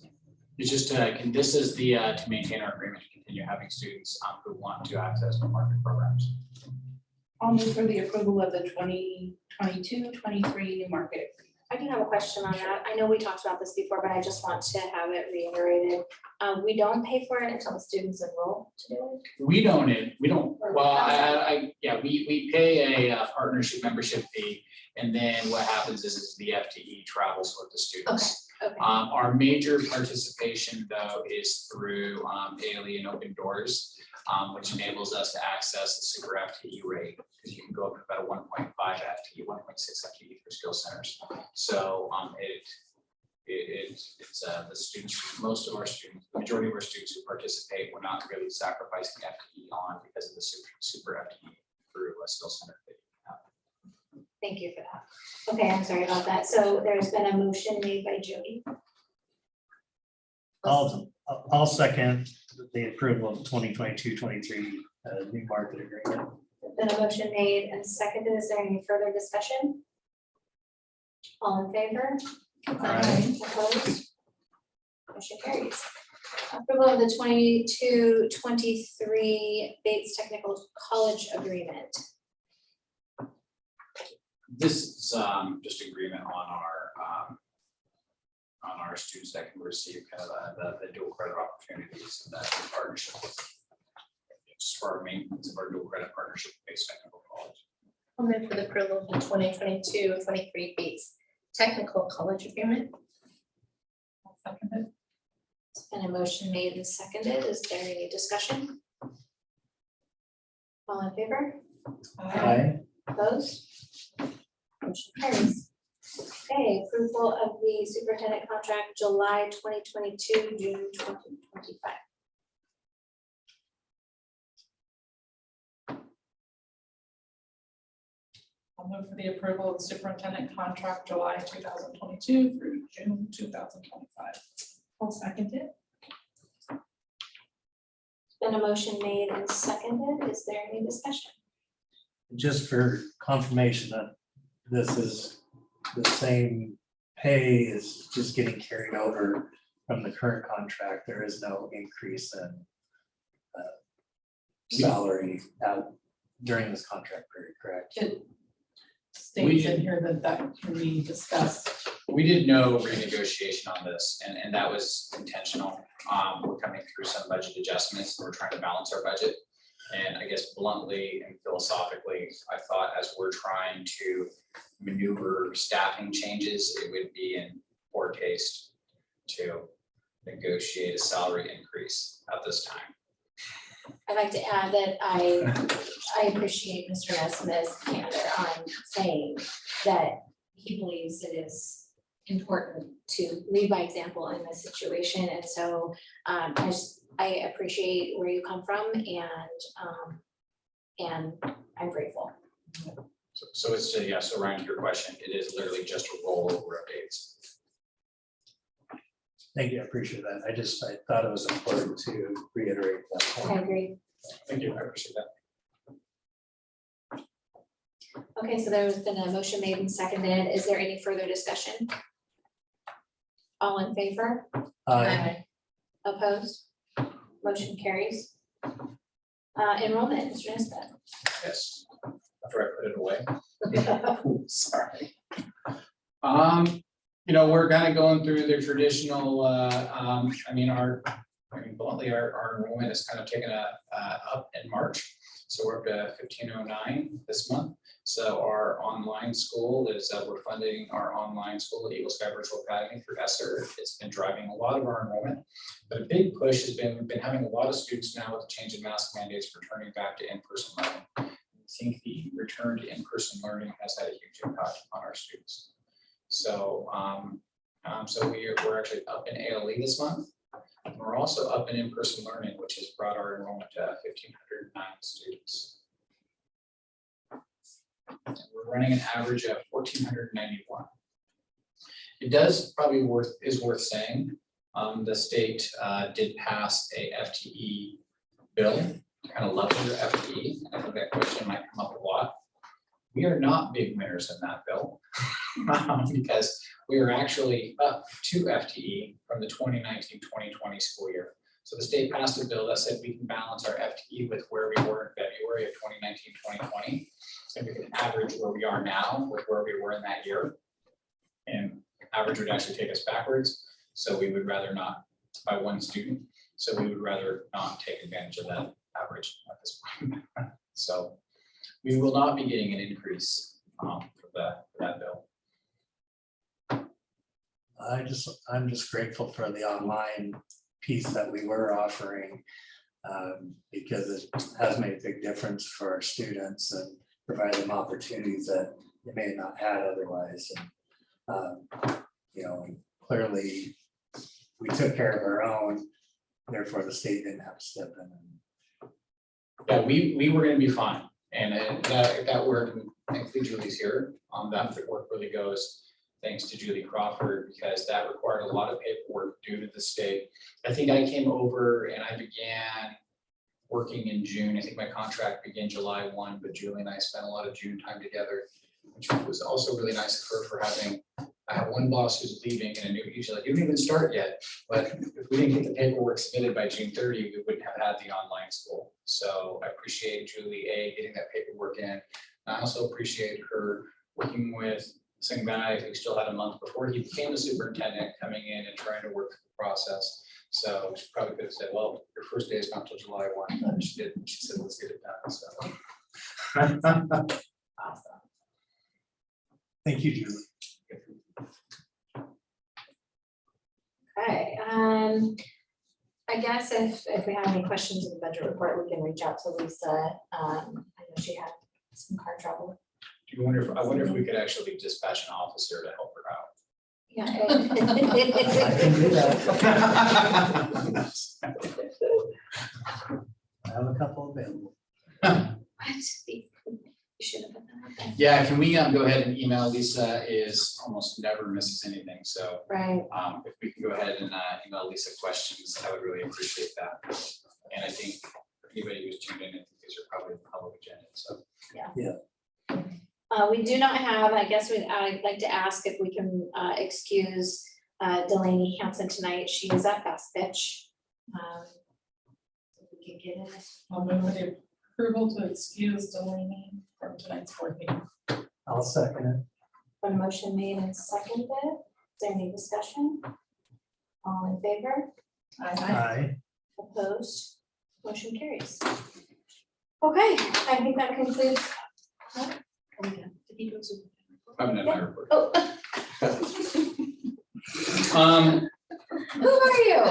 It's just, this is the, to maintain our agreement to continue having students who want to access the market programs. I'll move for the approval of the 2022-23 new market agreement. I do have a question on that. I know we talked about this before, but I just want to have it reiterated. We don't pay for it until the students enroll to do it. We don't, well, we pay a partnership membership fee. And then what happens is the FTE travels with the students. Okay. Our major participation though is through ALE and Open Doors, which enables us to access the super FTE rate, because you can go up to about a 1.5 FTE, 1.6 FTE for skill centers. So it's the students, most of our students, the majority of our students who participate, we're not really sacrificing FTE on because of the super FTE through a skill center. Thank you for that. Okay, I'm sorry about that. So there's been a motion made by Jody. I'll second the approval of 2022-23 new market agreement. Then a motion made and seconded. Is there any further discussion? All in favor? Aye. Opposed? Motion carries. Approval of the 22-23 Bates Technical College Agreement. This is just agreement on our students that can receive kind of the dual credit opportunities and that partnership. Just for our maintenance of our dual credit partnership based technical college. I'll move for the approval of the 2022-23 Bates Technical College Agreement. I'll second it. It's Been a motion made and seconded. Is there any discussion? All in favor? Opposed? Motion carries. Okay, approval of the superintendent contract, July 2022, June 2025. I'll move for the approval of the superintendent contract, July 2022 through June 2025. I'll second it. Been a motion made and seconded. Is there any discussion? Just for confirmation that this is the same pay is just getting carried over from the current contract. There is no increase in salary during this contract period, correct? It states in here that can be discussed. We did no renegotiation on this, and that was intentional. We're coming through some budget adjustments, and we're trying to balance our budget. And I guess bluntly and philosophically, I thought as we're trying to maneuver staffing changes, it would be in poor taste to negotiate a salary increase at this time. I'd like to add that I appreciate Mr. Nesmith's candor on saying that he believes it is important to lead by example in this situation. And so I appreciate where you come from, and I'm grateful. So it's, yeah, so Ryan, to your question, it is literally just a rollover of dates. Thank you, I appreciate that. I thought it was important to reiterate that I point. agree. Thank you, I appreciate that. Okay, so there's been a motion made and seconded. Is there any further discussion? All in favor? Opposed? Motion carries. Enrollment, Mr. Nesmith. Yes, after I put it away. Ooh, sorry. We're kind of going through the traditional, bluntly, our enrollment is kind of taken up in March. So we're up to 1509 this month. So our online school is, we're funding our online school at Eagle Sky Virtual Academy for ESSER. It's been driving a lot of our enrollment. But a big push has been, we've been having a lot of students now with the change in mask mandates returning back to in-person learning. I think the return to in-person learning has had a huge impact on our students. So, we're actually up in ALE this month. And we're also up in in-person learning, which has brought our enrollment to 1,509 students. And we're running an average of 1,491. It does probably is worth saying, the state did pass a FTE bill, kind of level your FTE. I think that question might come up a lot. We are not big winners in that bill because we are actually up 2 FTE from the 2019-2020 school year. So the state passed a bill that said we can balance our FTE with where we were in February of 2019-2020. And we can average where we are now with where we were in that year. And average would actually take us backwards. So we would rather not, by 1 student. So we would rather not take advantage of that average at this point. So we will not be getting an increase for that bill. I'm just grateful for the online piece that we were offering because it has made a big difference for our students and provide them opportunities that they may not had otherwise. And clearly we took care of our own, therefore the state didn't have to step in. Yeah, we were going to be fine. And if that worked, thankfully Julie's here. That work really goes thanks to Julie Crawford, because that required a lot of paperwork due to the state. I think I came over and I began working in June. I think my contract began July 1, but Julie and I spent a lot of June time together, which was also really nice of her for having. I have one boss who's leaving, and she's like, you didn't even start yet. But if we didn't get the paperwork submitted by June 30, we wouldn't have had the online school. So I appreciate Julie getting that paperwork in. I also appreciate her working with some guy who still had a month before he became the superintendent, coming in and trying to work through the process. So she probably could have said, well, your first day is not till July 1. But she didn't. She said, let's get it done. So Awesome. Thank you, Julie. Okay, I guess if we have any questions in the budget report, we can reach out to Lisa. I know she had some car trouble. I wonder if we could actually dispatch an officer to help her out. Yeah. I can do that. I have a couple available. You should have put that out Yeah, can we go ahead and email Lisa is almost never misses anything, so there. Right. if we can go ahead and email Lisa questions, I would really appreciate that. And I think for anybody who's tuned in, I think these are probably the public agenda, so. We do not have, I guess I'd like to ask if we can excuse Delaney Hanson tonight. She is at Fast Pitch. If we can get in. I'll move with the approval to excuse Delaney from tonight's board meeting. I'll second it. When motion made and seconded, is there any discussion? All in favor? Aye. Opposed? Motion carries. Okay, I think that concludes. I haven't done my report. Oh. Who are you?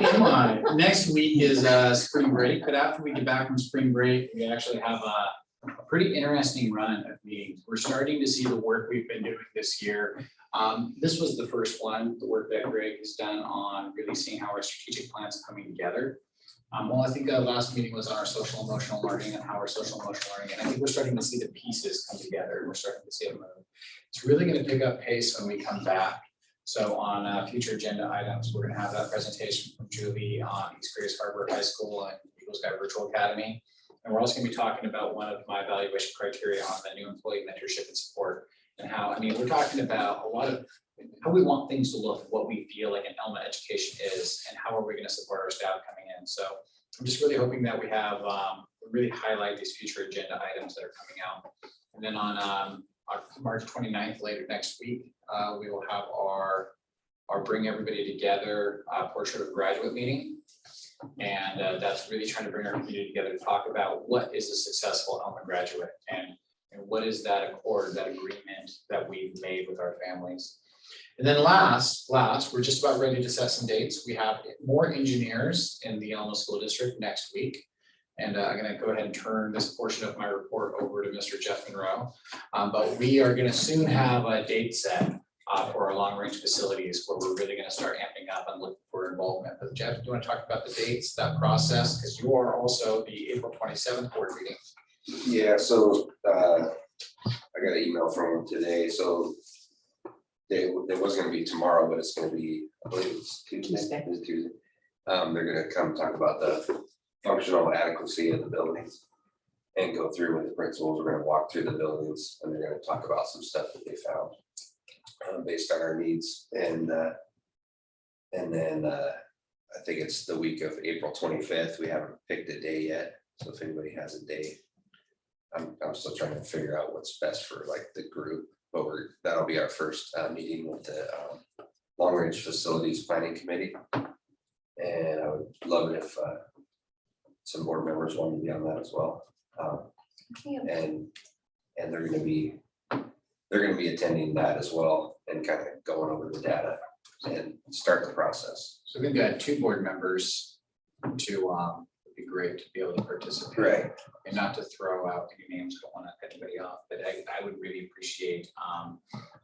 Elma, next week is spring break, but after we get back from spring break, we actually have a pretty interesting run of meetings. We're starting to see the work we've been doing this year. This was the first one, the work that Greg has done on really seeing how our strategic plans are coming together. Well, I think the last meeting was on our social emotional learning and how our social emotional learning, and I think we're starting to see the pieces come together and we're starting to see it move. It's really going to pick up pace when we come back. So on future agenda items, we're going to have that presentation from Julie on East Grace Harbor High School and Eagles Guide Virtual Academy. And we're also going to be talking about one of my evaluation criteria on the new employee mentorship and support and how, I mean, we're talking about a lot of how we want things to look, what we feel like an Elma education is, and how are we going to support our staff coming in. So I'm just really hoping that we have really highlight these future agenda items that are coming out. And then on March 29th, later next week, we will have our Bring Everybody Together portrait of graduate meeting. And that's really trying to bring our community together to talk about what is a successful Elma graduate and what is that accord, that agreement that we've made with our families. And then last, we're just about ready to set some dates. We have more engineers in the Elma School District next week. And I'm going to go ahead and turn this portion of my report over to Mr. Jeff Monroe. But we are going to soon have a date set for our long-range facilities where we're really going to start amping up and looking for involvement. But Jeff, do you want to talk about the dates, that process? Because you are also the April 27th board meeting. Yeah, so I got an email from them today. So it wasn't going to be tomorrow, but it's going to be, I believe it's Tuesday. It's Tuesday. They're going to come talk about the functional adequacy of the buildings and go through with the principals. We're going to walk through the buildings and they're going to talk about some stuff that they found based on our needs. And then I think it's the week of April 25th. We haven't picked a day yet. So if anybody has a day, I'm still trying to figure out what's best for like the group, but that'll be our first meeting with the Long Range Facilities Planning Committee. And I would love it if some board members want to be on that as well. And they're going to be attending that as well and kind of going over the data and start the process. So we've got 2 board members to would be great to be able to participate. Right. And not to throw out any names, don't want to cut anybody off, but I would really appreciate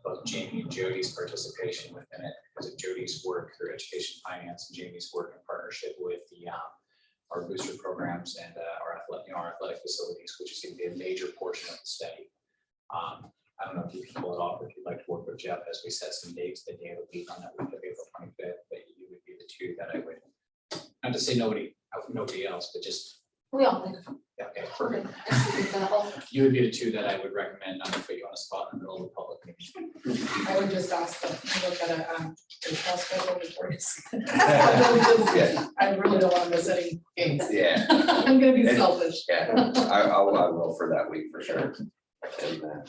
both Jamie and Jody's participation within it because of Jody's work through education finance and Jamie's work in partnership with the our booster programs and our athletic facilities, which is going to be a major portion of the study. I don't know if you can pull it off, if you'd like to work with Jeff as we set some dates, the day of the week on that week of April 25th, but you would be the 2 that I would, not to say nobody else, but just. We all think. Yeah, okay, perfect. You would be the 2 that I would recommend, not to put you on a spot in the middle of the public meeting. I would just ask that you look at a baseball schedule before you. I really don't want to miss any games. Yeah. I'm gonna be selfish. Yeah, I will for that week for sure. And then,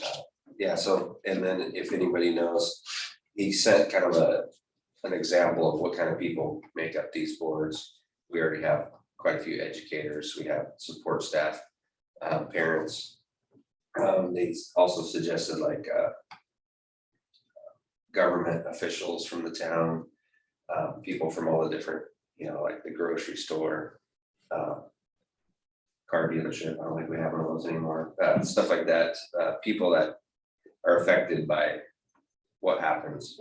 yeah, so, and then if anybody knows, he sent kind of an example of what kind of people make up these boards. We already have quite a few educators. We have support staff, parents. They also suggested like government officials from the town, people from all the different you know, like the grocery store, car dealership, I don't think we have one of those anymore, stuff like that, people that are affected by what happens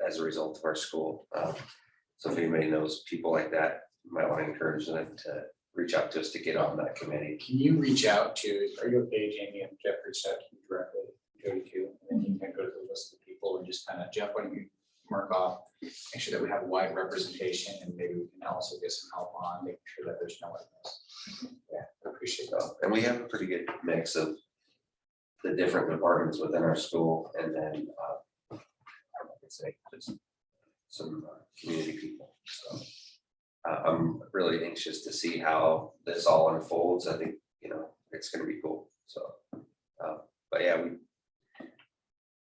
as a result of our school. So if anybody knows people like that, you might want to encourage them to reach out to us to get on that committee. Can you reach out to, are you okay, Jamie, and Jeff reached out to you directly, Jody too, and then you can go to the list of people and just kind of, Jeff, why don't you mark off, make sure that we have a wide representation, and maybe we can also get some help on making sure that there's no one else. Yeah, I appreciate that. And we have a pretty good mix of the different departments within our school, and then I could say just some community people. So I'm really anxious to see how this all unfolds. I think, you know, it's going to be cool. So, but yeah,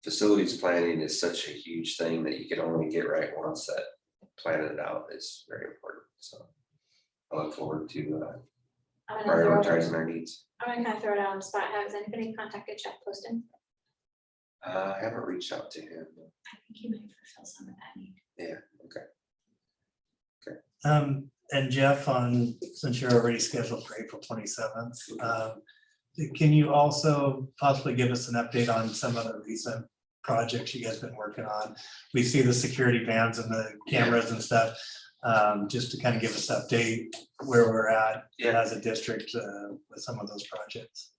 facilities planning is such a huge thing that you can only get right once. That planning it out is very important. So I look forward to prioritizing our needs. I'm gonna kind of throw it out on the spot. Has anybody contacted Jeff Poston? I haven't reached out to him. I think he might fulfill some of that need. Yeah, okay. And Jeff, since you're already scheduled for April 27th, can you also possibly give us an update on some of the recent projects you guys been working on? We see the security vans and the cameras and stuff, just to kind of give us an update where we're at as a district with some of those projects.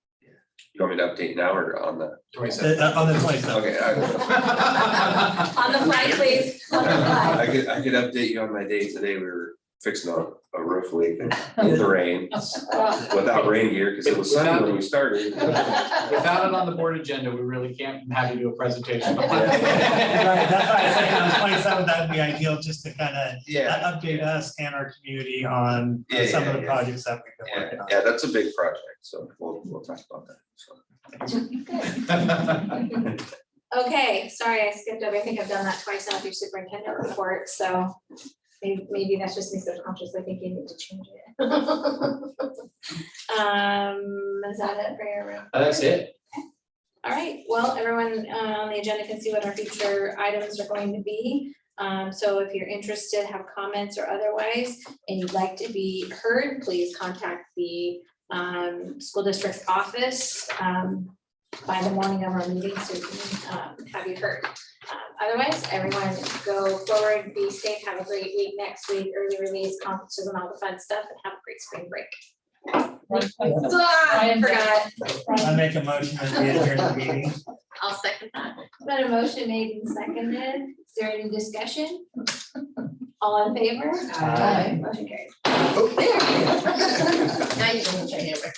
You want me to update now or on the 27th? On the 27th. Okay. On the fly, please. On the fly. I could update you on my day today. We were fixing a roof leak in the rain without rain gear because it was sunny when we started. Without it on the board agenda, we really can't have you do a presentation. Right, that's why I said on the 27th, that would be ideal, just to kind of update us and our community on some of the projects that we've been working on. Yeah, that's a big project, so we'll talk about that. So. Okay, sorry, I skipped over. I think I've done that twice now with your superintendent report, so maybe that's just me subconsciously thinking you need to change it. Is that it for your room? That's it. All right, well, everyone on the agenda can see what our future items are going to be. So if you're interested, have comments or otherwise, and you'd like to be heard, please contact the school district office by the morning of our meeting so we can have you heard. Otherwise, everyone go forward, be safe, have a great week next week, early release conferences and all the fun stuff, and have a great spring break. I forgot. I make a motion that we adjourn the meeting. I'll second that. Got a motion made and seconded. Is there any discussion? All in favor? Aye. Motion carried. Now you can put your hammer.